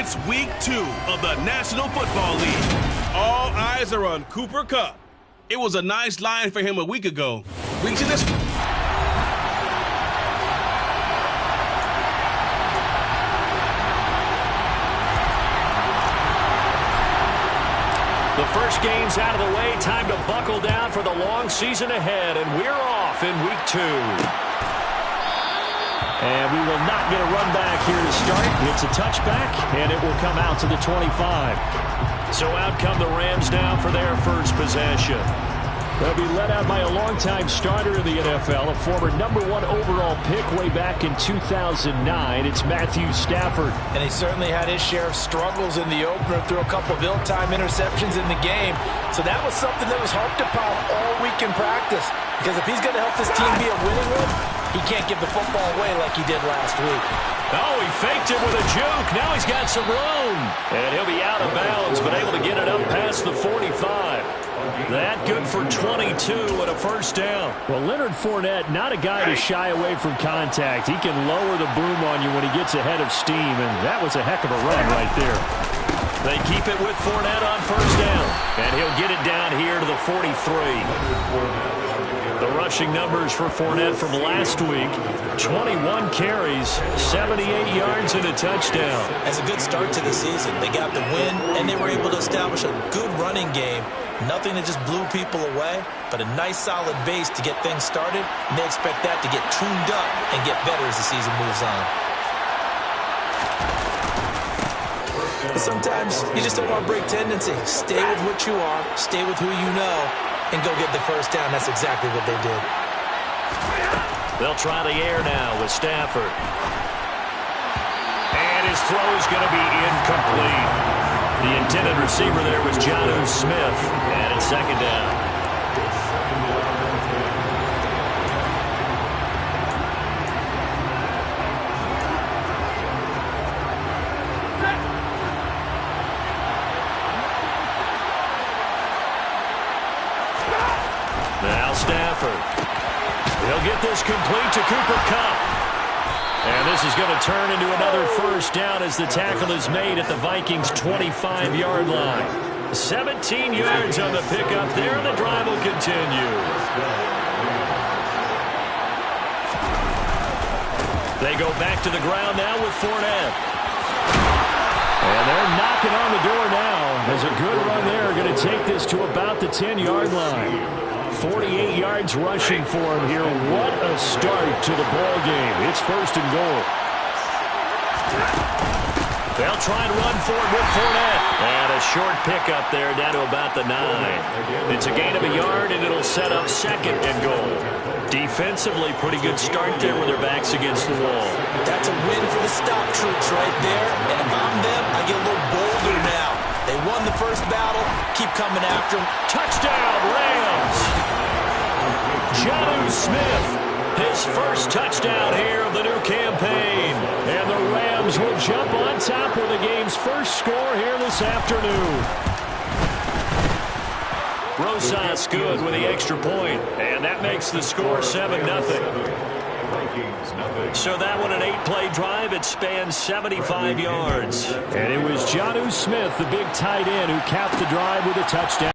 It's week 2 of the National Football League. All eyes are on Cooper Kupp. It was a nice line for him a week ago. Reaching this. The first game's out of the way. Time to buckle down for the long season ahead, and we're off in week 2. And we will not get a run back here to start. It's a touchback, and it will come out to the 25. So out come the Rams now for their first possession. They'll be led out by a longtime starter in the NFL, a former #1 overall pick way back in 2009. It's Matthew Stafford. And he certainly had his share of struggles in the opener, threw a couple of ill-timed interceptions in the game. So that was something that was harped upon all week in practice. Because if he's going to help this team be a winning one, he can't give the football away like he did last week. Oh, he faked it with a juke. Now he's got some room. And he'll be out of bounds, but able to get it up past the 45. That good for 22 and a first down. Well, Leonard Fournette, not a guy to shy away from contact. He can lower the boom on you when he gets ahead of steam, and that was a heck of a run right there. They keep it with Fournette on first down, and he'll get it down here to the 43. The rushing numbers for Fournette from last week, 21 carries, 78 yards, and a touchdown. As a good start to the season, they got the win, and they were able to establish a good running game. Nothing that just blew people away, but a nice solid base to get things started, and they expect that to get tuned up and get better as the season moves on. But sometimes you just don't want to break tendency. Stay with what you are, stay with who you know, and go get the first down. That's exactly what they did. They'll try the air now with Stafford. And his throw is going to be incomplete. The intended receiver there was Jonnu Smith, and it's second down. Now Stafford. He'll get this complete to Cooper Kupp. And this is going to turn into another first down as the tackle is made at the Vikings' 25-yard line. 17 yards on the pickup there, and the drive will continue. They go back to the ground now with Fournette. And they're knocking on the door now as a good run there. Going to take this to about the 10-yard line. 48 yards rushing for him here. What a start to the ball game. It's first and goal. They'll try and run for it with Fournette. And a short pickup there down to about the 9. It's a gain of a yard, and it'll set up second and goal. Defensively, pretty good start there with their backs against the wall. That's a win for the stop troops right there. And if I'm them, I get a little bolder now. They won the first battle. Keep coming after them. Touchdown, Rams! Jonnu Smith, his first touchdown here of the new campaign. And the Rams will jump on top with the game's first score here this afternoon. Rosas good with the extra point, and that makes the score 7-0. So that one, an 8-play drive. It spans 75 yards. And it was Jonnu Smith, the big tight end, who capped the drive with a touchdown.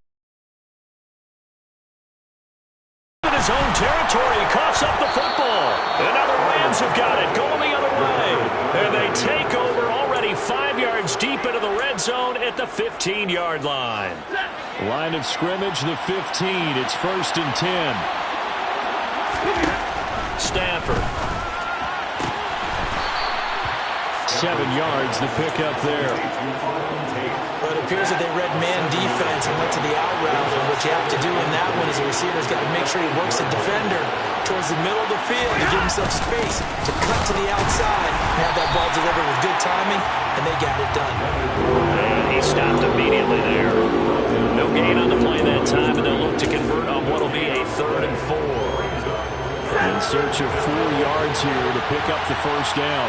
In his own territory, he coughs up the football. And now the Rams have got it, going the other way. And they take over already 5 yards deep into the red zone at the 15-yard line. Line of scrimmage, the 15. It's first and 10. Stafford. 7 yards, the pickup there. But it appears that they read man defense and went to the out route. And what you have to do in that one is a receiver's got to make sure he works the defender towards the middle of the field to give himself space to cut to the outside and have that ball delivered with good timing, and they got it done. And he stopped immediately there. No gain on the play that time, and they'll look to convert on what will be a 3rd and 4. In search of 4 yards here to pick up the first down.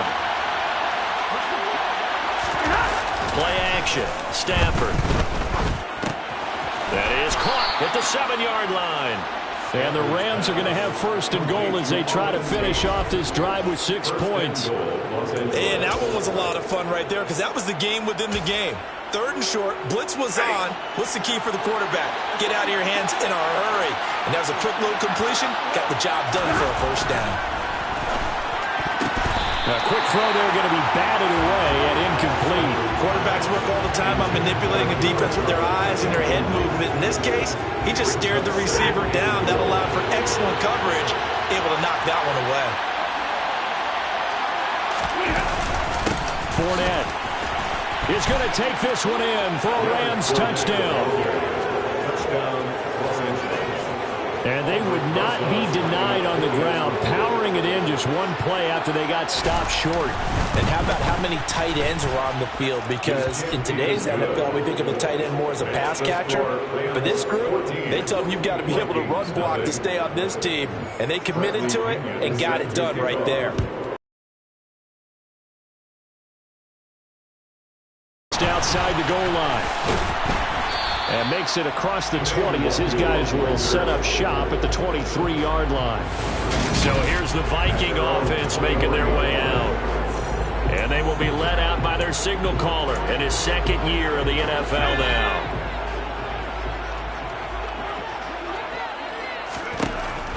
Play action. Stafford. That is caught at the 7-yard line. And the Rams are going to have first and goal as they try to finish off this drive with 6 points. And that one was a lot of fun right there because that was the game within the game. 3rd and short, blitz was on. What's the key for the quarterback? Get out of your hands in a hurry. And that was a quick little completion. Got the job done for a first down. A quick throw there going to be batted away and incomplete. Quarterbacks work all the time on manipulating a defense with their eyes and their head movement. In this case, he just stared the receiver down. That allowed for excellent coverage, able to knock that one away. Fournette is going to take this one in for a Rams touchdown. And they would not be denied on the ground, powering it in just one play after they got stopped short. And how about how many tight ends are on the field? Because in today's NFL, we think of the tight end more as a pass catcher. But this group, they tell them you've got to be able to run block to stay on this team. And they committed to it and got it done right there. Outside the goal line. And makes it across the 20 as his guys will set up shop at the 23-yard line. So here's the Viking offense making their way out. And they will be led out by their signal caller in his 2nd year of the NFL now.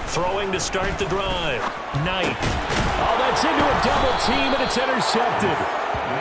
Throwing to start the drive. Knight. Oh, that's into a double team, and it's intercepted.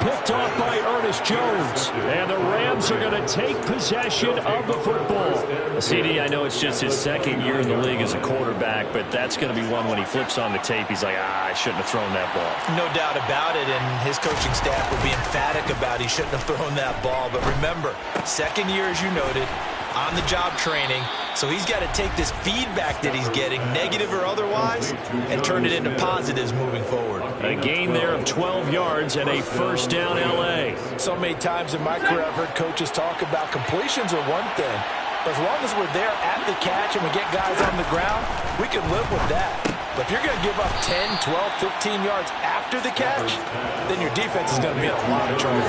Picked off by Ernest Jones. And the Rams are going to take possession of the football. CD, I know it's just his 2nd year in the league as a quarterback, but that's going to be one when he flips on the tape, he's like, I shouldn't have thrown that ball. No doubt about it, and his coaching staff will be emphatic about he shouldn't have thrown that ball. But remember, 2nd year, as you noted, on-the-job training, so he's got to take this feedback that he's getting, negative or otherwise, and turn it into positives moving forward. A gain there of 12 yards and a first down L.A. So many times in my career I've heard coaches talk about completions are one thing, but as long as we're there at the catch and we get guys on the ground, we can live with that. But if you're going to give up 10, 12, 15 yards after the catch, then your defense is going to be in a lot of trouble.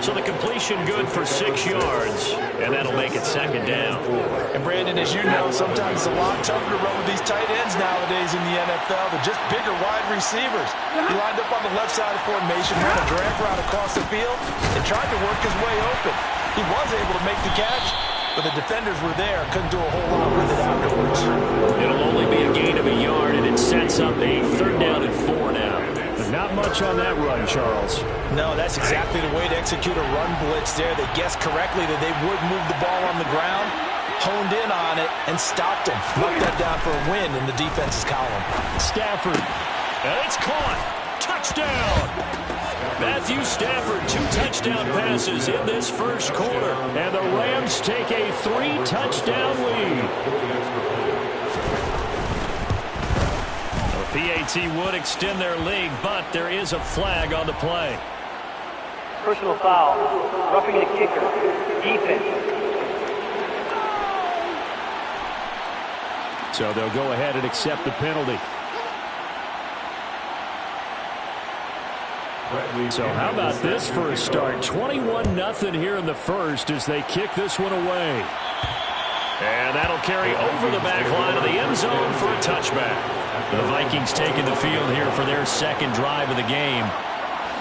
So the completion good for 6 yards, and that'll make it 2nd down. And Brandon, as you know, sometimes it's a lot tougher to run with these tight ends nowadays in the NFL. They're just bigger wide receivers. He lined up on the left side of formation, ran a drag route across the field, and tried to work his way open. He was able to make the catch, but the defenders were there, couldn't do a whole lot with it afterwards. It'll only be a gain of a yard, and it sets up a 3rd down and 4 now. But not much on that run, Charles. No, that's exactly the way to execute a run blitz there. They guessed correctly that they would move the ball on the ground, honed in on it, and stopped them. Knocked that down for a win in the defense's column. Stafford. And it's caught. Touchdown. Matthew Stafford, 2 touchdown passes in this first quarter. And the Rams take a 3-touchdown lead. The PAT would extend their lead, but there is a flag on the play. Personal foul. Roughing the kicker. Defense. So they'll go ahead and accept the penalty. So how about this for a start? 21-0 here in the first as they kick this one away. And that'll carry over the back line of the end zone for a touchback. The Vikings taking the field here for their 2nd drive of the game.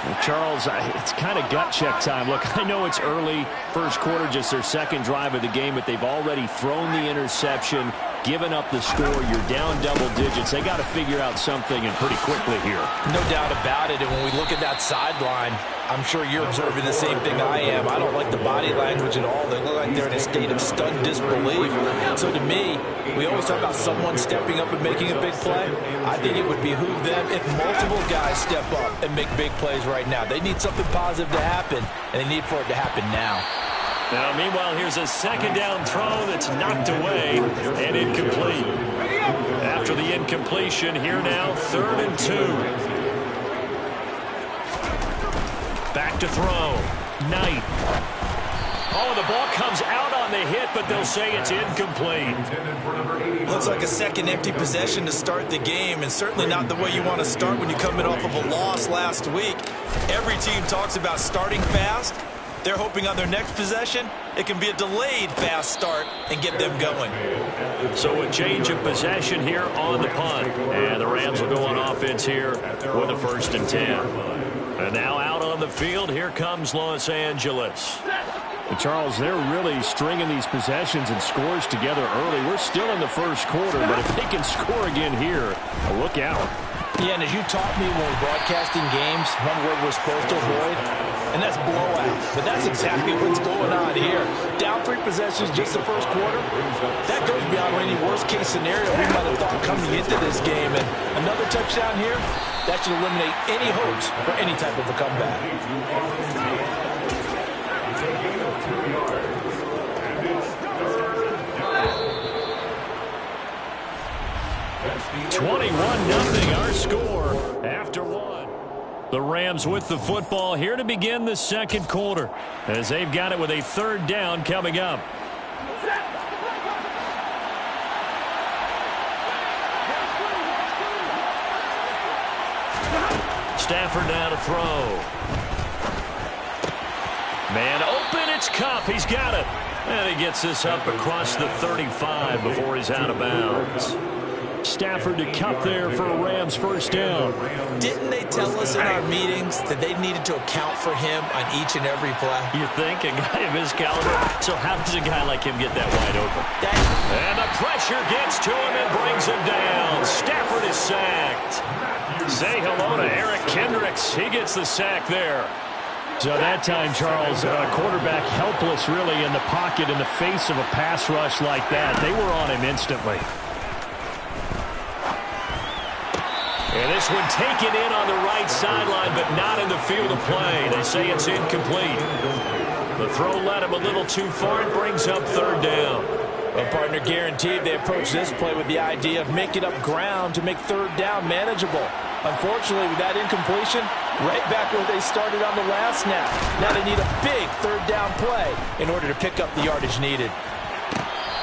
Well, Charles, it's kind of gut check time. Look, I know it's early, first quarter, just their 2nd drive of the game, but they've already thrown the interception, given up the score. You're down double digits. They got to figure out something, and pretty quickly here. No doubt about it, and when we look at that sideline, I'm sure you're observing the same thing I am. I don't like the body language at all. They look like they're in a state of stunned disbelief. So to me, we always talk about someone stepping up and making a big play. I think it would behoove them if multiple guys step up and make big plays right now. They need something positive to happen, and they need for it to happen now. Now, meanwhile, here's a 2nd down throw that's knocked away and incomplete. After the incompletion, here now, 3rd and 2. Back to throw. Knight. Oh, the ball comes out on the hit, but they'll say it's incomplete. Looks like a 2nd empty possession to start the game, and certainly not the way you want to start when you come in off of a loss last week. Every team talks about starting fast, They're hoping on their next possession, it can be a delayed fast start and get them going. So a change of possession here on the punt. And the Rams will go on offense here with a 1st and 10. And now out on the field, here comes Los Angeles. And Charles, they're really stringing these possessions and scores together early. We're still in the first quarter, but if they can score again here, look out. Yeah, and as you taught me when we're broadcasting games, one word we're supposed to avoid, and that's blowout. But that's exactly what's going on here. Down 3 possessions just the first quarter. That goes beyond any worst-case scenario we might have thought coming into this game. And another touchdown here, that should eliminate any hopes for any type of a comeback. 21-0 our score after 1. The Rams with the football here to begin the second quarter as they've got it with a 3rd down coming up. Stafford now to throw. Man open, it's Kupp. He's got it. And he gets this up across the 35 before he's out of bounds. Stafford to Kupp there for a Rams 1st down. Didn't they tell us in our meetings that they needed to account for him on each and every play? You think? A guy of his caliber? So how does a guy like him get that wide open? And the pressure gets to him and brings him down. Stafford is sacked. Say hello to Eric Kendricks. He gets the sack there. So that time, Charles, quarterback helpless really in the pocket in the face of a pass rush like that. They were on him instantly. And this one taken in on the right sideline, but not in the field of play. They say it's incomplete. The throw led him a little too far. It brings up 3rd down. Well, partner, guaranteed they approach this play with the idea of making up ground to make 3rd down manageable. Unfortunately, with that incompletion, right back where they started on the last snap. Now they need a big 3rd down play in order to pick up the yardage needed.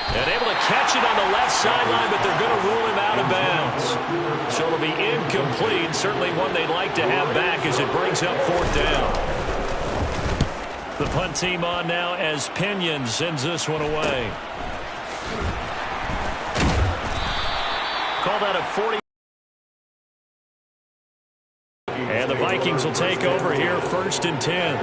And able to catch it on the left sideline, but they're going to rule him out of bounds. So it'll be incomplete. Certainly one they'd like to have back as it brings up 4th down. The punt team on now as Pinion sends this one away. Called out a 40. And the Vikings will take over here 1st and 10.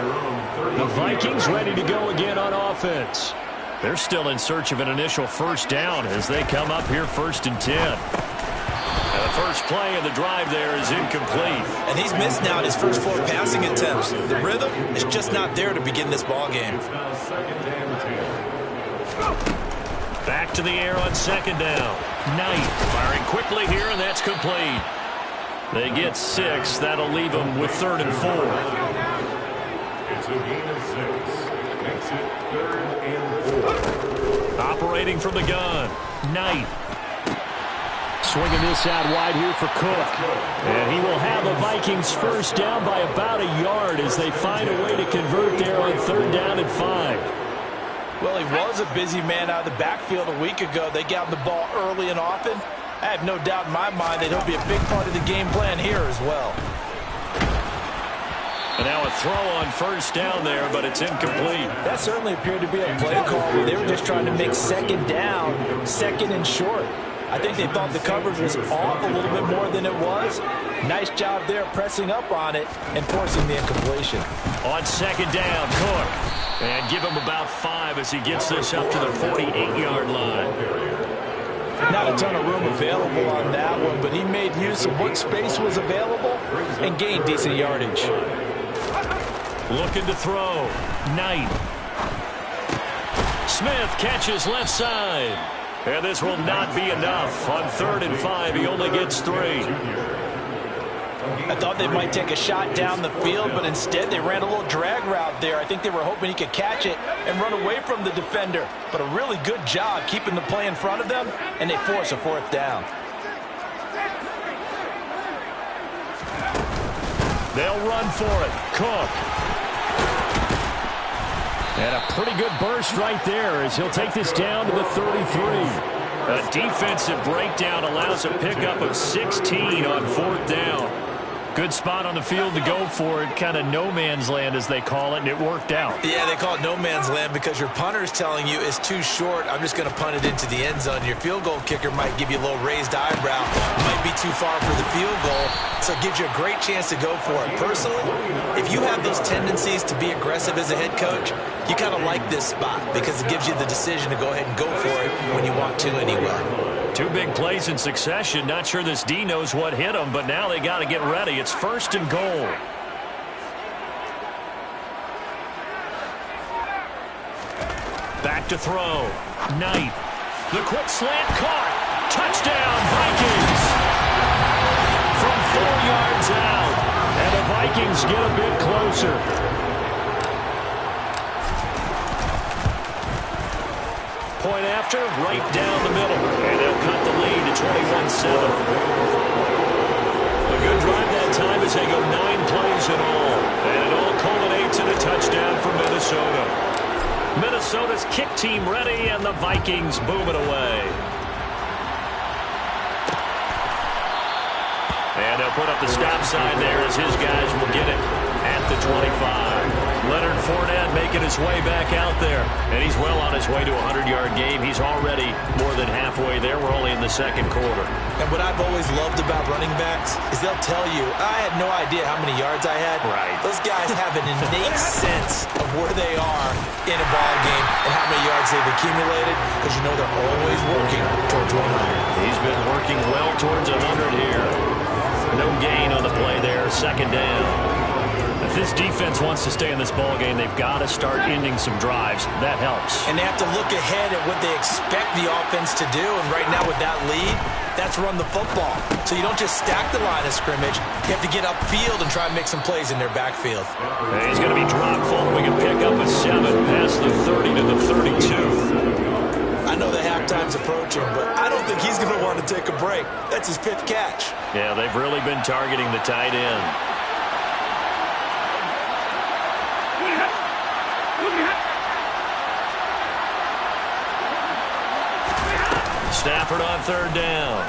The Vikings ready to go again on offense. They're still in search of an initial 1st down as they come up here 1st and 10. And the first play of the drive there is incomplete. And he's missed now his first 4 passing attempts. The rhythm is just not there to begin this ball game. Back to the air on 2nd down. Knight firing quickly here, and that's complete. They get 6. That'll leave them with 3rd and 4. It's a gain of 6. Makes it 3rd and 4. Operating from the gun. Knight. Swinging this out wide here for Cook. And he will have the Vikings 1st down by about a yard as they find a way to convert there on 3rd down and 5. Well, he was a busy man out of the backfield a week ago. They got him the ball early and often. I have no doubt in my mind that he'll be a big part of the game plan here as well. And now a throw on 1st down there, but it's incomplete. That certainly appeared to be a play call where they were just trying to make 2nd down, 2nd and short. I think they thought the coverage was off a little bit more than it was. Nice job there pressing up on it and forcing the incompletion. On 2nd down, Cook. And give him about 5 as he gets this up to the 48-yard line. Not a ton of room available on that one, but he made use of what space was available and gained decent yardage. Looking to throw. Knight. Smith catches left side. And this will not be enough. On 3rd and 5, he only gets 3. I thought they might take a shot down the field, but instead they ran a little drag route there. I think they were hoping he could catch it and run away from the defender. But a really good job keeping the play in front of them, and they force a 4th down. They'll run for it. Cook. And a pretty good burst right there as he'll take this down to the 33. A defensive breakdown allows a pickup of 16 on 4th down. Good spot on the field to go for it. Kind of no man's land, as they call it, and it worked out. Yeah, they call it no man's land because your punter's telling you it's too short. I'm just going to punt it into the end zone. Your field goal kicker might give you a little raised eyebrow. Might be too far for the field goal, so it gives you a great chance to go for it. Personally, if you have those tendencies to be aggressive as a head coach, you kind of like this spot because it gives you the decision to go ahead and go for it when you want to anyway. Two big plays in succession. Not sure this D knows what hit them, but now they got to get ready. It's 1st and goal. Back to throw. Knight. The quick slant caught. Touchdown, Vikings. From 4 yards out. And the Vikings get a bit closer. Point after, right down the middle. And they'll cut the lead to 21-7. A good drive that time as they go 9 plays in all. And it all culminates in a touchdown for Minnesota. Minnesota's kick team ready, and the Vikings boom it away. And they'll put up the stop sign there as his guys will get it at the 25. Leonard Fournette making his way back out there. And he's well on his way to a 100-yard game. He's already more than halfway there. We're only in the 2nd quarter. And what I've always loved about running backs is they'll tell you, I had no idea how many yards I had. Right. Those guys have an innate sense of where they are in a ball game and how many yards they've accumulated because you know they're always working towards 100. He's been working well towards 100 here. No gain on the play there. 2nd down. If this defense wants to stay in this ball game, they've got to start ending some drives. That helps. And they have to look ahead at what they expect the offense to do. And right now with that lead, that's run the football. So you don't just stack the line of scrimmage. You have to get upfield and try and make some plays in their backfield. And he's going to be dropped following a pickup of 7 past the 30 to the 32. I know the halftime's approaching, but I don't think he's going to want to take a break. That's his 5th catch. Yeah, they've really been targeting the tight end. Stafford on 3rd down.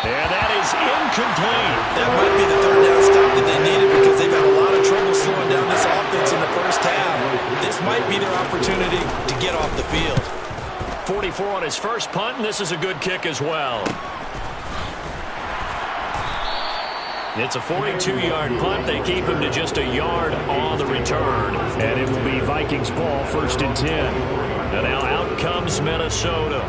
And that is incomplete. That might be the 3rd down stop that they needed because they've had a lot of trouble slowing down this offense in the first half. This might be their opportunity to get off the field. 44 on his first punt, and this is a good kick as well. It's a 42-yard punt. They keep him to just a yard on the return. And it will be Vikings ball, 1st and 10. And now out comes Minnesota.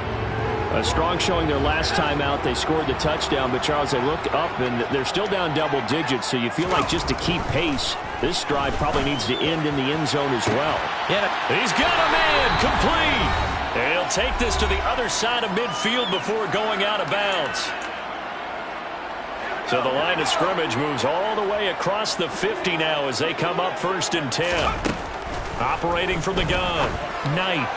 A strong showing their last time out. They scored the touchdown, but Charles, they look up and they're still down double digits, so you feel like just to keep pace, this drive probably needs to end in the end zone as well. Yeah, he's got a man complete. And he'll take this to the other side of midfield before going out of bounds. So the line of scrimmage moves all the way across the 50 now as they come up 1st and 10. Operating from the gun, Knight.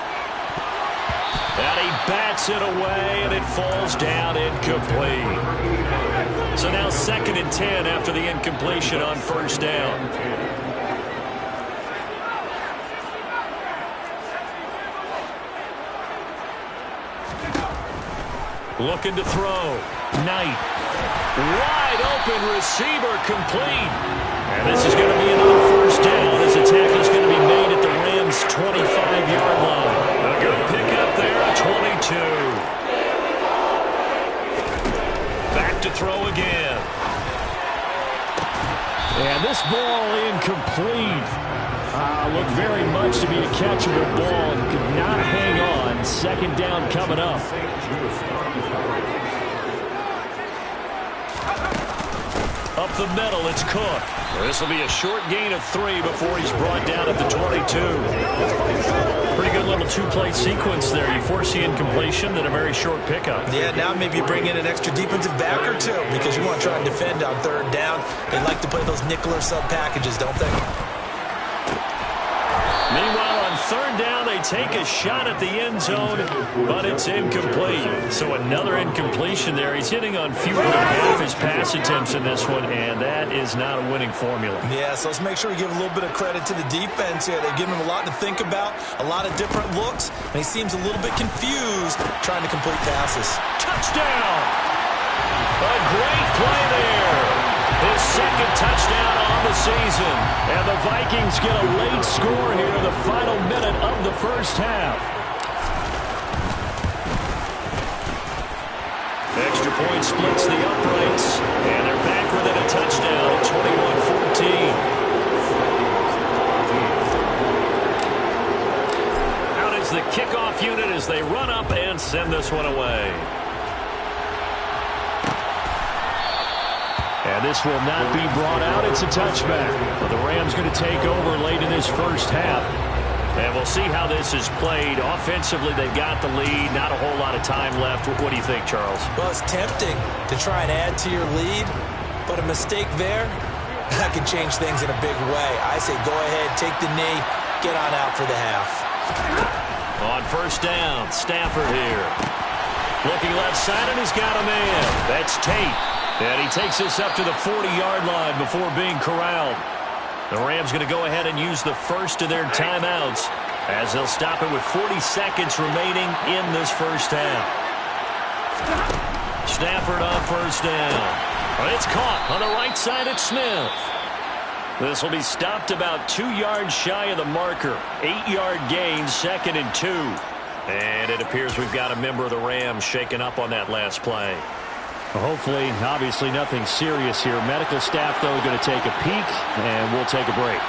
And he bats it away, and it falls down incomplete. So now 2nd and 10 after the incompletion on 1st down. Looking to throw. Knight. Wide open receiver complete. And this is going to be another 1st down as the tackle is going to be made at the Rams' 25-yard line. A good pickup there at 22. Back to throw again. And this ball incomplete. Looked very much to be a catchable ball and could not hang on. 2nd down coming up. Up the middle, it's Cook. This will be a short gain of 3 before he's brought down at the 22. Pretty good little 2-play sequence there. You force the incompletion, then a very short pickup. Yeah, now maybe you bring in an extra defensive back or 2 because you want to try and defend on 3rd down. They like to play those nickel or sub packages, don't they? Meanwhile, on 3rd down, they take a shot at the end zone, but it's incomplete. So another incompletion there. He's hitting on fewer than half his pass attempts in this one, and that is not a winning formula. Yeah, so let's make sure we give a little bit of credit to the defense here. They give him a lot to think about, a lot of different looks, and he seems a little bit confused trying to complete passes. Touchdown! A great play second touchdown on the season. And the Vikings get a late score here in the final minute of the first half. Extra point splits the uprights, and they're back within a touchdown at 21-14. Out is the kickoff unit as they run up and send this one away. And this will not be brought out. It's a touchback. But the Rams going to take over late in this first half. And we'll see how this is played. Offensively, they've got the lead. Not a whole lot of time left. What do you think, Charles? Well, it's tempting to try and add to your lead, but a mistake there, that could change things in a big way. I say go ahead, take the knee, get on out for the half. On first down, Stafford here. Looking left side, and he's got a man. That's Tate. And he takes this up to the 40-yard line before being corralled. The Rams going to go ahead and use the first of their timeouts as they'll stop it with 40 seconds remaining in this first half. Stafford on first down. It's caught on the right side at Smith. This will be stopped about 2 yards shy of the marker. 8-yard gain, 2nd and 2. And it appears we've got a member of the Rams shaken up on that last play. Well, hopefully, obviously nothing serious here. Medical staff, though, going to take a peek, and we'll take a break.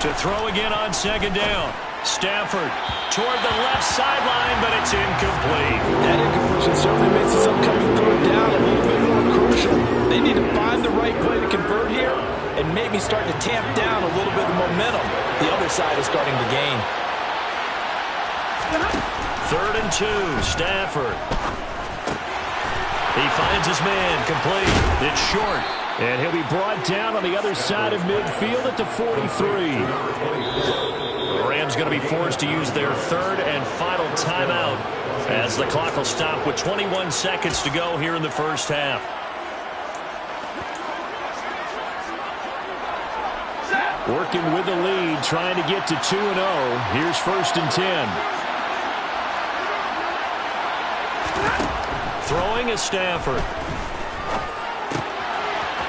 To throw again on second down. Stafford toward the left sideline, but it's incomplete. That incompletion certainly makes this upcoming third down a little bit more crucial. They need to find the right play to convert here and maybe start to tamp down a little bit of momentum. The other side is starting to gain. 3rd and 2, Stafford. He finds his man, complete. It's short. And he'll be brought down on the other side of midfield at the 43. The Rams going to be forced to use their 3rd and final timeout as the clock will stop with 21 seconds to go here in the first half. Working with the lead, trying to get to 2-0. Here's 1st and 10. Throwing is Stafford.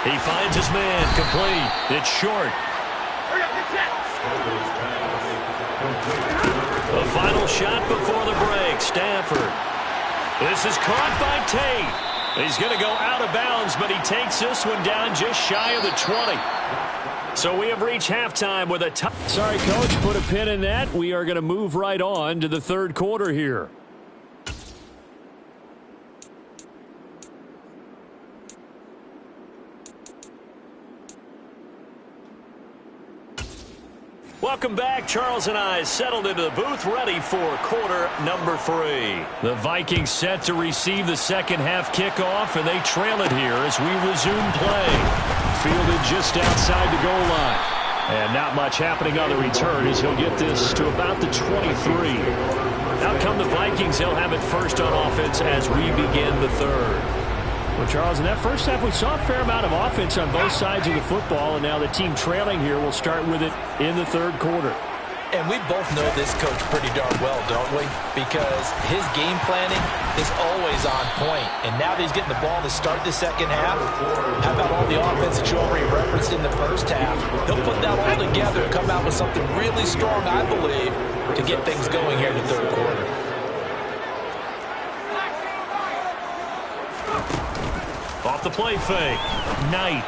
He finds his man, complete. It's short. The final shot before the break, Stafford. This is caught by Tate. He's going to go out of bounds, but he takes this one down just shy of the 20. So we have reached halftime with a tie. Sorry, Coach, put a pin in that. We are going to move right on to the 3rd quarter here. Welcome back. Charles and I settled into the booth, ready for quarter number 3. The Vikings set to receive the second half kickoff, and they trail it here as we resume play. Fielded just outside the goal line. And not much happening on the return as he'll get this to about the 23. Out come the Vikings. They'll have it first on offense as we begin the 3rd. Well, Charles, in that first half, we saw a fair amount of offense on both sides of the football, and now the team trailing here will start with it in the 3rd quarter. And we both know this coach pretty darn well, don't we? Because his game planning is always on point. And now that he's getting the ball to start the second half, how about all the offense that you already referenced in the first half? He'll put that all together and come out with something really strong, I believe, to get things going here in the 3rd quarter. Off the play fake. Knight.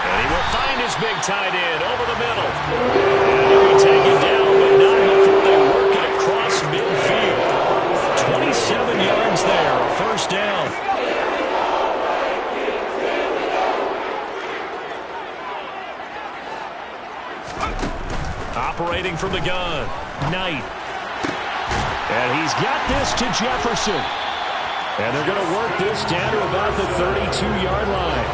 And he will find his big tight end over the middle. And he'll be taken down, but not before they work it across midfield. 27 yards there, a first down. Operating from the gun. Knight. And he's got this to Jefferson. And they're going to work this down to about the 32-yard line.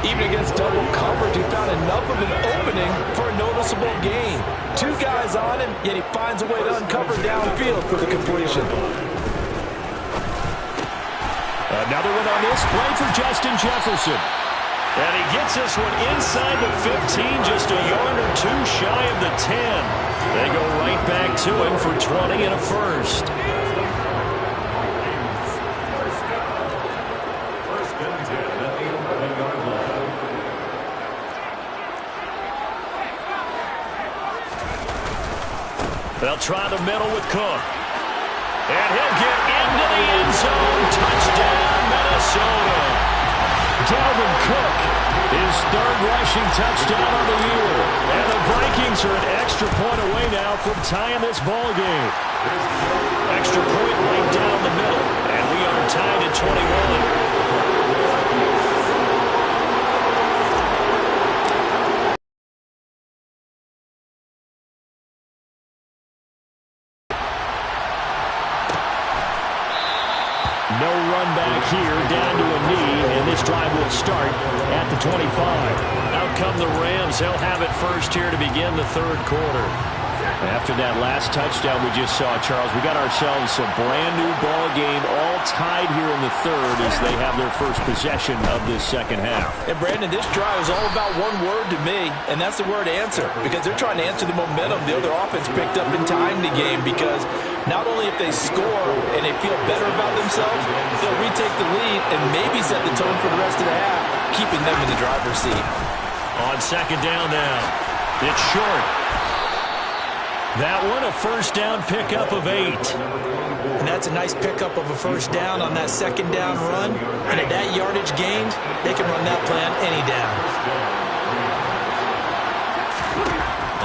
Even against double coverage, he found enough of an opening for a noticeable gain. 2 guys on him, yet he finds a way to uncover downfield for the completion. Another one on this play for Justin Jefferson. And he gets this one inside the 15, just a yard or 2 shy of the 10. They go right back to him for 20 and a first. They'll try the middle with Cook. And he'll get into the end zone. Touchdown, Minnesota. Dalvin Cook, his third rushing touchdown of the year. And the Vikings are an extra point away now from tying this ball game. Extra point right down the middle. And we are tied at 21. No run back here, down to a knee, and this drive will start at the 25. Out come the Rams. They'll have it first here to begin the third quarter. After that last touchdown we just saw, Charles, we got ourselves a brand-new ball game, all tied here in the third as they have their first possession of this second half. And, Brandon, this drive is all about one word to me, and that's the word answer, because they're trying to answer the momentum the other offense picked up in tying the game, because not only if they score and they feel better about themselves, they'll retake the lead and maybe set the tone for the rest of the half, keeping them in the driver's seat. On second down now, it's short. That one, a first down pickup of 8. And that's a nice pickup of a first down on that second down run. And at that yardage gained, they can run that plan any down.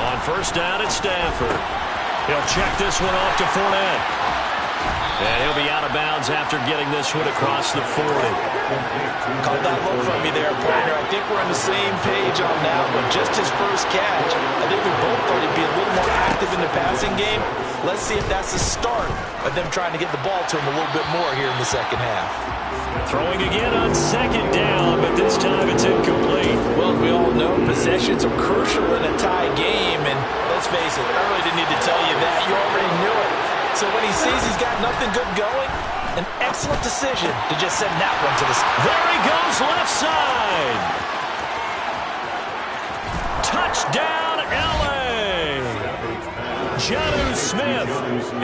On first down, it's Stafford. He'll check this one off to Fournette. And he'll be out of bounds after getting this one across the 40. Caught that look from me there, partner. I think we're on the same page on that one. Just his first catch. I think we both thought he'd be a little more active in the passing game. Let's see if that's the start of them trying to get the ball to him a little bit more here in the second half. Throwing again on second down, but this time it's incomplete. Well, as we all know, possessions are crucial in a tie game. And let's face it, I really didn't need to tell you that. You already knew it. So when he sees he's got nothing good going, an excellent decision to just send that one to the side. There he goes, left side. Touchdown, L.A. Jonnu Smith,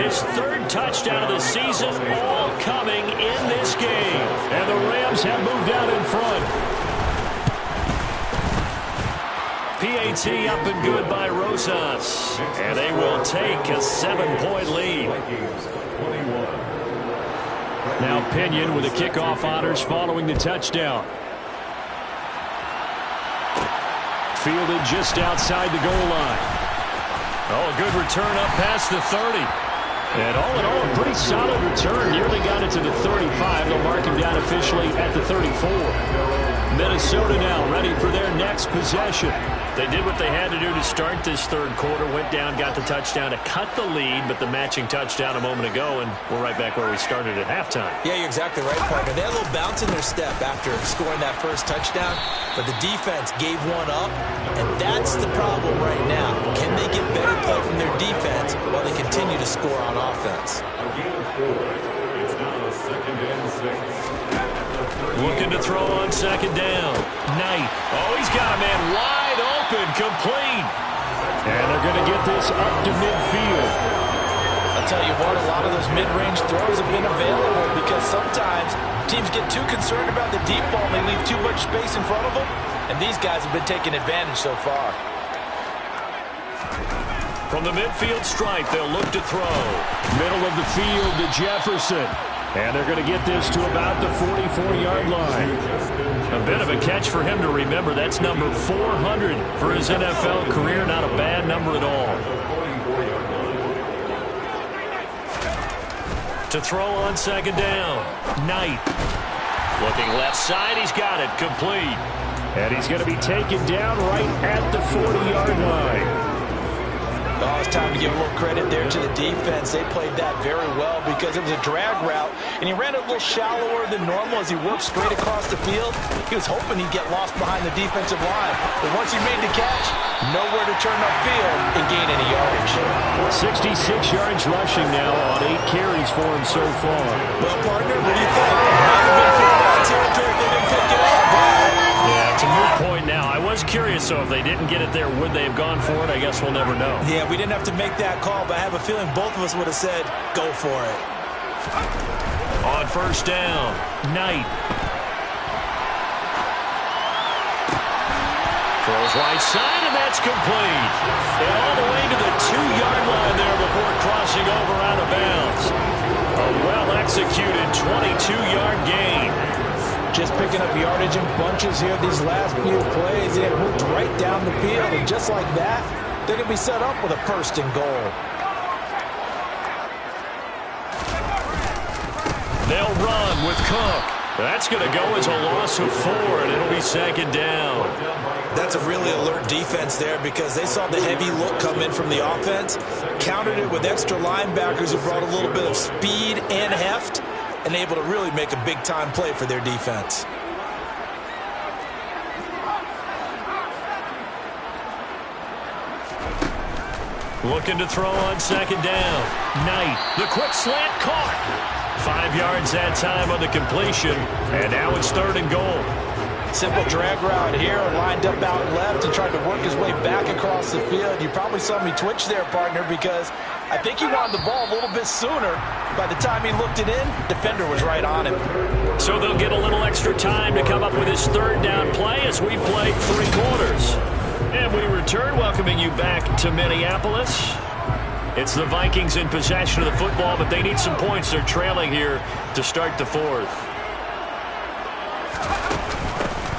his third touchdown of the season, all coming in this game. And the Rams have moved out in front. PAT up and good by Rosas. And they will take a 7-point lead. Now Pinion with the kickoff honors following the touchdown. Fielded just outside the goal line. Oh, a good return up past the 30. And all in all, a pretty solid return. Nearly got it to the 35. They'll mark him down officially at the 34. Minnesota now ready for their next possession. They did what they had to do to start this third quarter. Went down, got the touchdown to cut the lead, but the matching touchdown a moment ago, and we're right back where we started at halftime. Yeah, you're exactly right, partner. They had a little bounce in their step after scoring that first touchdown, but the defense gave one up, and that's the problem right now. Can they get better play from their defense while they continue to score on offense? It's now a 2nd and 6. Looking to throw on second down. Knight. Oh, he's got a man wide open, complete. And they're going to get this up to midfield. I'll tell you what, a lot of those mid-range throws have been available because sometimes teams get too concerned about the deep ball and they leave too much space in front of them, and these guys have been taking advantage so far. From the midfield stripe, they'll look to throw. Middle of the field to Jefferson. And they're going to get this to about the 44-yard line. A bit of a catch for him to remember. That's number 400 for his NFL career. Not a bad number at all. To throw on second down. Knight. Looking left side. He's got it. Complete. And he's going to be taken down right at the 40-yard line. Oh, it's time to give a little credit there to the defense. They played that very well because it was a drag route, and he ran it a little shallower than normal as he worked straight across the field. He was hoping he'd get lost behind the defensive line, but once he made the catch, nowhere to turn upfield and gain any yardage. 66 yards rushing now on 8 carries for him so far. Well, partner, what do you think? Territory, they didn't pick it up, right? Yeah, it's a moot point now. I was curious, so if they didn't get it there, would they have gone for it? I guess we'll never know. Yeah, we didn't have to make that call, but I have a feeling both of us would have said, go for it. On first down, Knight. Throws right side, and that's complete. And all the way to the 2-yard line there before crossing over out of bounds. A well-executed 22-yard gain. Just picking up yardage in bunches here these last few plays. They have moved right down the field, and just like that, they can be set up with a first and goal. They'll run with Cook. That's going to go as a loss of 4, and it'll be second down. That's a really alert defense there because they saw the heavy look come in from the offense, countered it with extra linebackers who brought a little bit of speed and heft, and able to really make a big-time play for their defense. Looking to throw on second down. Knight, the quick slant caught. 5 yards that time on the completion, and now it's third and goal. Simple drag route here, lined up out left and tried to work his way back across the field. You probably saw me twitch there, partner, because I think he wanted the ball a little bit sooner. By the time he looked it in, defender was right on him. So they'll get a little extra time to come up with this third down play as we play 3 quarters. And we return, welcoming you back to Minneapolis. It's the Vikings in possession of the football, but they need some points. They're trailing here to start the 4th.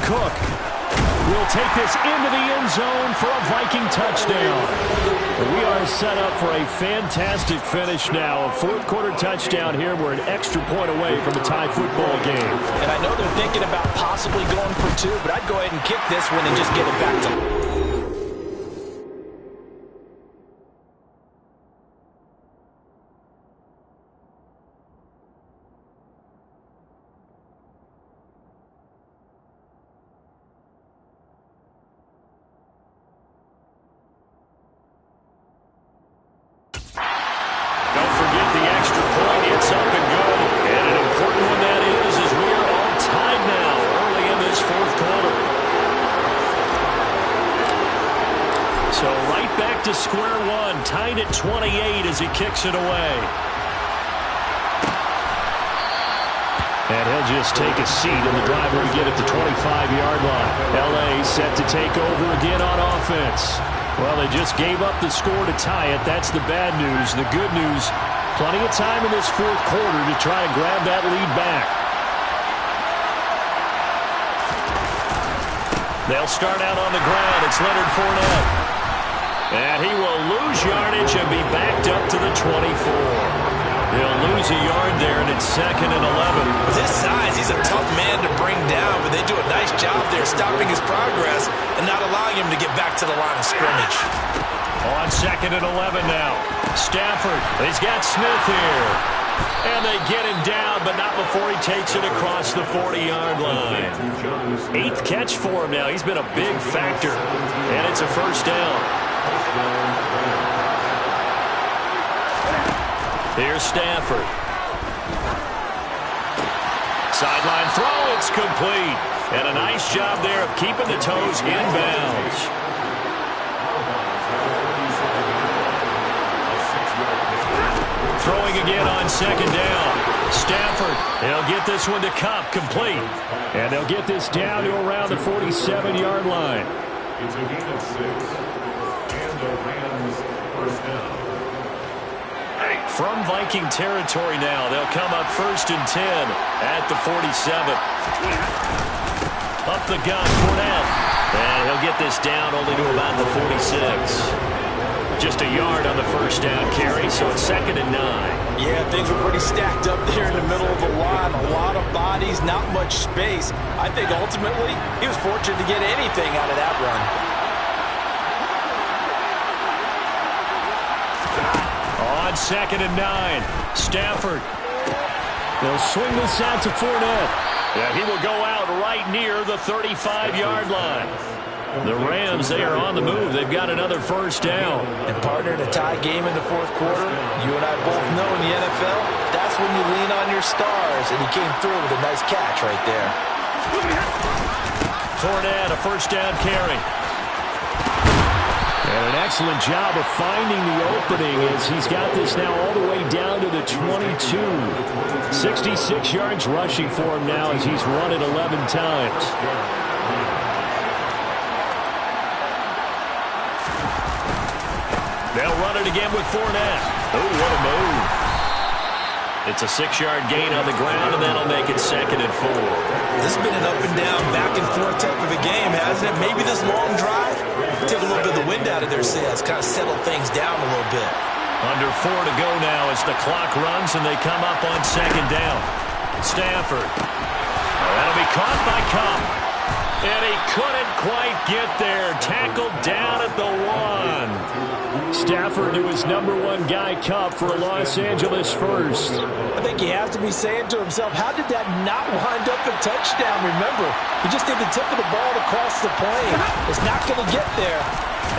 Cook will take this into the end zone for a Viking touchdown. We are set up for a fantastic finish now. A 4th quarter touchdown here. We're an extra point away from a tie football game. And I know they're thinking about possibly going for 2, but I'd go ahead and kick this one and just get it back to to square one, tied at 28 as he kicks it away. And he'll just take a seat in the drive when we get at the 25-yard line. L.A. set to take over again on offense. Well, they just gave up the score to tie it. That's the bad news. The good news, plenty of time in this 4th quarter to try to grab that lead back. They'll start out on the ground. It's Leonard Fournette. And he will lose yardage and be backed up to the 24. He'll lose a yard there, and it's 2nd and 11. With his size, he's a tough man to bring down, but they do a nice job there stopping his progress and not allowing him to get back to the line of scrimmage. On 2nd and 11 now. Stafford, he's got Smith here. And they get him down, but not before he takes it across the 40-yard line. 8th catch for him now. He's been a big factor, and it's a first down. Here's Stafford. Sideline throw, it's complete. And a nice job there of keeping the toes inbounds. Throwing again on second down. Stafford, he'll get this one to Cup, complete. And they'll get this down to around the 47-yard line. It's a gain of 6. And the Rams first down. From Viking territory now, they'll come up 1st and 10 at the 47. Up the gun, Fournette. And he'll get this down only to about the 46. Just a yard on the first down carry, so it's 2nd and 9. Yeah, things were pretty stacked up there in the middle of the line. A lot of bodies, not much space. I think ultimately he was fortunate to get anything out of that run. On 2nd and 9, Stafford. They'll swing this out to Fournette. Yeah, he will go out right near the 35-yard line. The Rams, they are on the move. They've got another first down. And partner, in a tie game in the 4th quarter, you and I both know in the NFL, that's when you lean on your stars. And he came through with a nice catch right there. Fournette, a first down carry. And an excellent job of finding the opening as he's got this now all the way down to the 22. 66 yards rushing for him now as he's run it 11 times. They'll run it again with Fournette. Oh, what a move. It's a 6-yard gain on the ground, and that'll make it 2nd and 4. This has been an up and down, back and forth type of a game, hasn't it? Maybe this long drive took a little bit of the wind out of their sails, kind of settled things down a little bit. Under 4 to go now as the clock runs, and they come up on 2nd down. Stafford. That'll be caught by Cup. And he couldn't quite get there. Tackled down at the 1. Stafford to his #1 guy, Cup, for a Los Angeles first. I think he has to be saying to himself, how did that not wind up a touchdown? Remember, he just did the tip of the ball across the plane. It's not going to get there.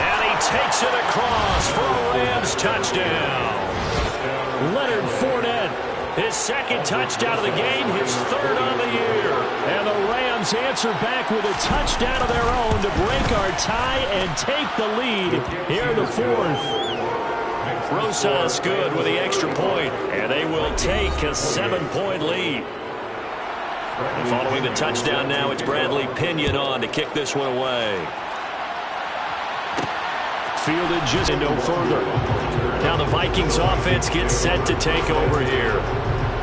And he takes it across for a Rams touchdown. Leonard Fournette. His 2nd touchdown of the game, his 3rd on the year. And the Rams answer back with a touchdown of their own to break our tie and take the lead here in the 4th. Rosas good with the extra point, and they will take a 7-point lead. And following the touchdown now, it's Bradley Pinion on to kick this one away. Fielded just no further. Now the Vikings offense gets set to take over here.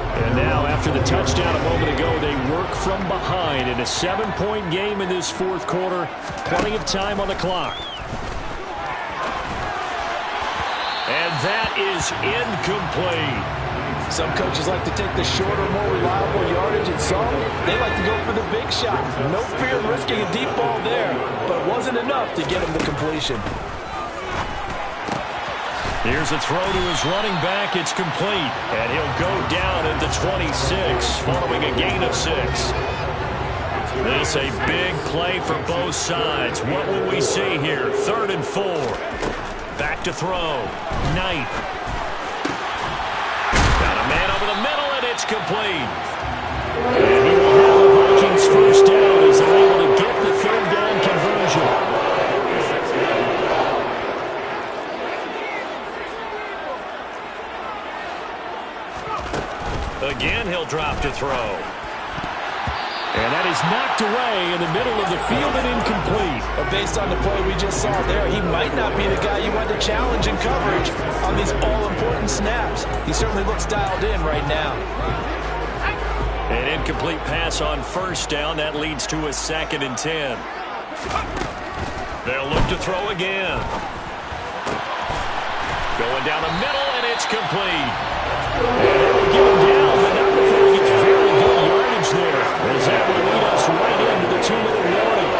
And now, after the touchdown a moment ago, they work from behind in a 7-point game in this 4th quarter. Plenty of time on the clock. And that is incomplete. Some coaches like to take the shorter, more reliable yardage, and some, they like to go for the big shot. No fear of risking a deep ball there, but it wasn't enough to get him the completion. Here's a throw to his running back. It's complete. And he'll go down at the 26 following a gain of 6. This a big play for both sides. What will we see here? 3rd and 4. Back to throw. Knight. Got a man over the middle, and it's complete. And he will have the Vikings first down as they're able to get the 3rd down conversion. Again, he'll drop to throw. And that is knocked away in the middle of the field and incomplete. But based on the play we just saw there, he might not be the guy you want to challenge in coverage on these all-important snaps. He certainly looks dialed in right now. An incomplete pass on 1st down. That leads to a 2nd and 10. They'll look to throw again. Going down the middle, and it's complete. And they will get him down, but not before he gets very good yardage there. As that will lead us right into the 2-minute warning.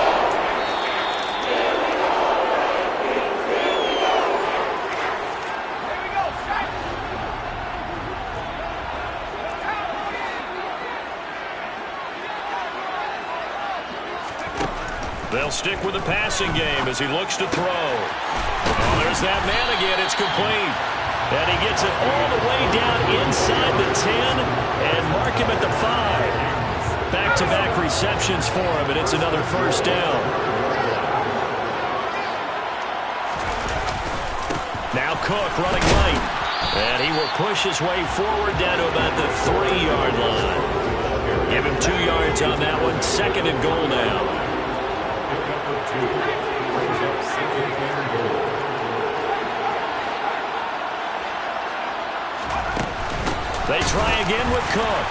They'll stick with the passing game as he looks to throw. Oh, there's that man again. It's complete. And he gets it all the way down inside the 10 and mark him at the 5. Back-to-back receptions for him, and it's another 1st down. Now Cook running right. And he will push his way forward down to about the 3-yard line. Give him 2 yards on that one. 2nd and goal now. They try again with Cook.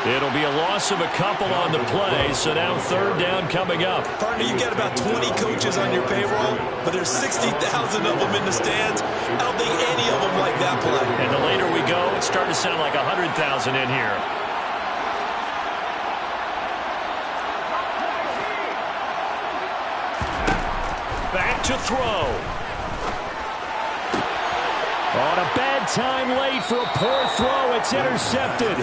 It'll be a loss of a couple on the play, so now 3rd down coming up. Partner, you got about 20 coaches on your payroll, but there's 60,000 of them in the stands. I don't think any of them like that play. And the later we go, it's starting to sound like 100,000 in here. Back to throw. On a bad time late for a poor throw. It's intercepted.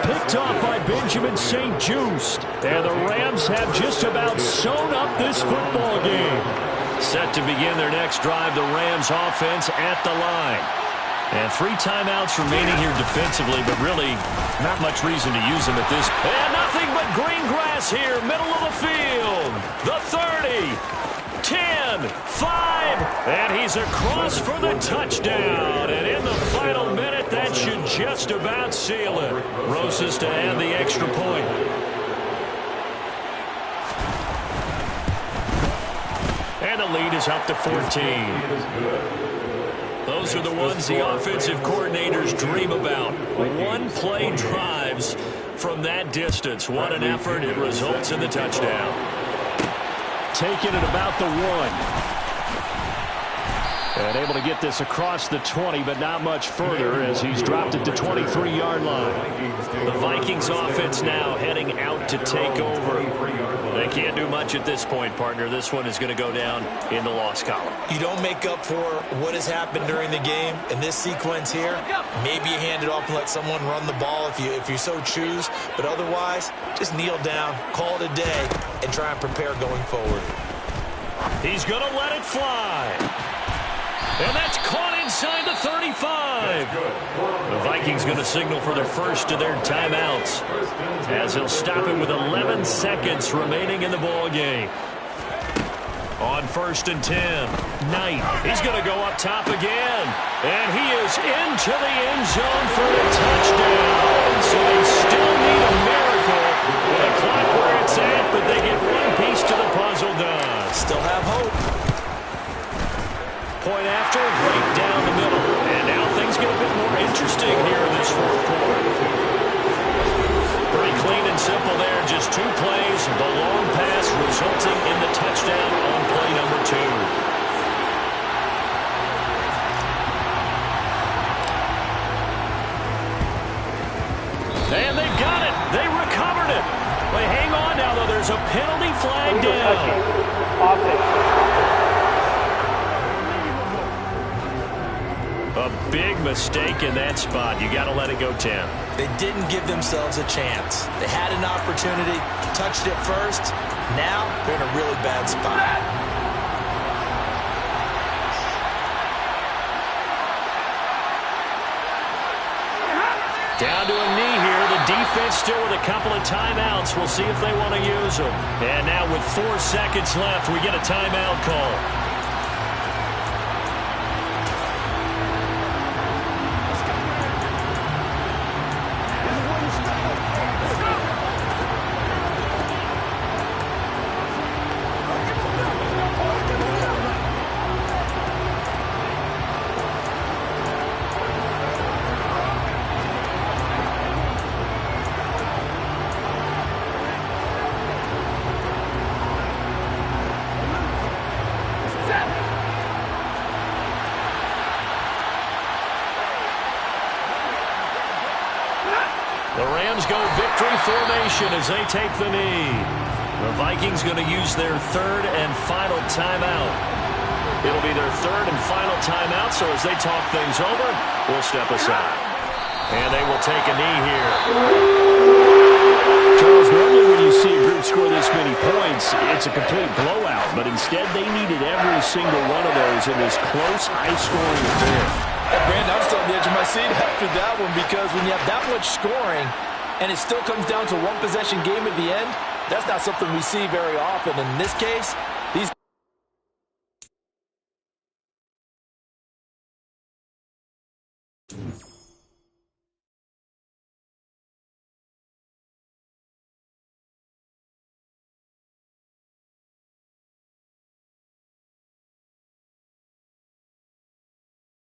Picked off by Benjamin St-Juste. And the Rams have just about sewn up this football game. Set to begin their next drive, the Rams offense at the line. And 3 timeouts remaining here defensively, but really not much reason to use them at this point. And nothing but green grass here, middle of the field. The 30, 10, 5, and he's across for the touchdown. And in the final minute, that should just about seal it. Rosas to add the extra point. And the lead is up to 14. Those are the ones the offensive coordinators dream about. One-play drives from that distance. What an effort. It results in the touchdown. Taking it about the 1. And able to get this across the 20, but not much further as he's dropped it to 23-yard line. The Vikings offense now heading out to take over. They can't do much at this point, partner. This one is going to go down in the loss column. You don't make up for what has happened during the game. In this sequence here, maybe you hand it off and let someone run the ball if you so choose. But otherwise, just kneel down, call it a day, and try and prepare going forward. He's going to let it fly. And that's caught inside the 35. The Vikings going to signal for their first of their timeouts as he'll stop it with 11 seconds remaining in the ball game. On 1st and 10, Knight. He's going to go up top again. And he is into the end zone for the touchdown. So they still need a miracle with a clock where it's at, but they get one piece to the puzzle done. Still have hope. Point after, right down the middle. And now things get a bit more interesting here in this fourth quarter. Pretty clean and simple there. Just 2 plays. The long pass resulting in the touchdown on play number 2. And they've got it. They recovered it. But hang on now, though. There's a penalty flag down. A big mistake in that spot. You got to let it go 10. They didn't give themselves a chance. They had an opportunity, touched it first. Now they're in a really bad spot. Down to a knee here. The defense still with a couple of timeouts. We'll see if they want to use them. And now with 4 seconds left, we get a timeout call. The Rams go victory formation as they take the knee. The Vikings going to use their 3rd and final timeout. It'll be their 3rd and final timeout, so as they talk things over, we'll step aside. And they will take a knee here. Charles, normally when you see a group score this many points, it's a complete blowout. But instead, they needed every single one of those in this close, high-scoring affair. Brandon, I'm still on the edge of my seat after that one because when you have that much scoring and it still comes down to one possession game at the end, that's not something we see very often. In this case,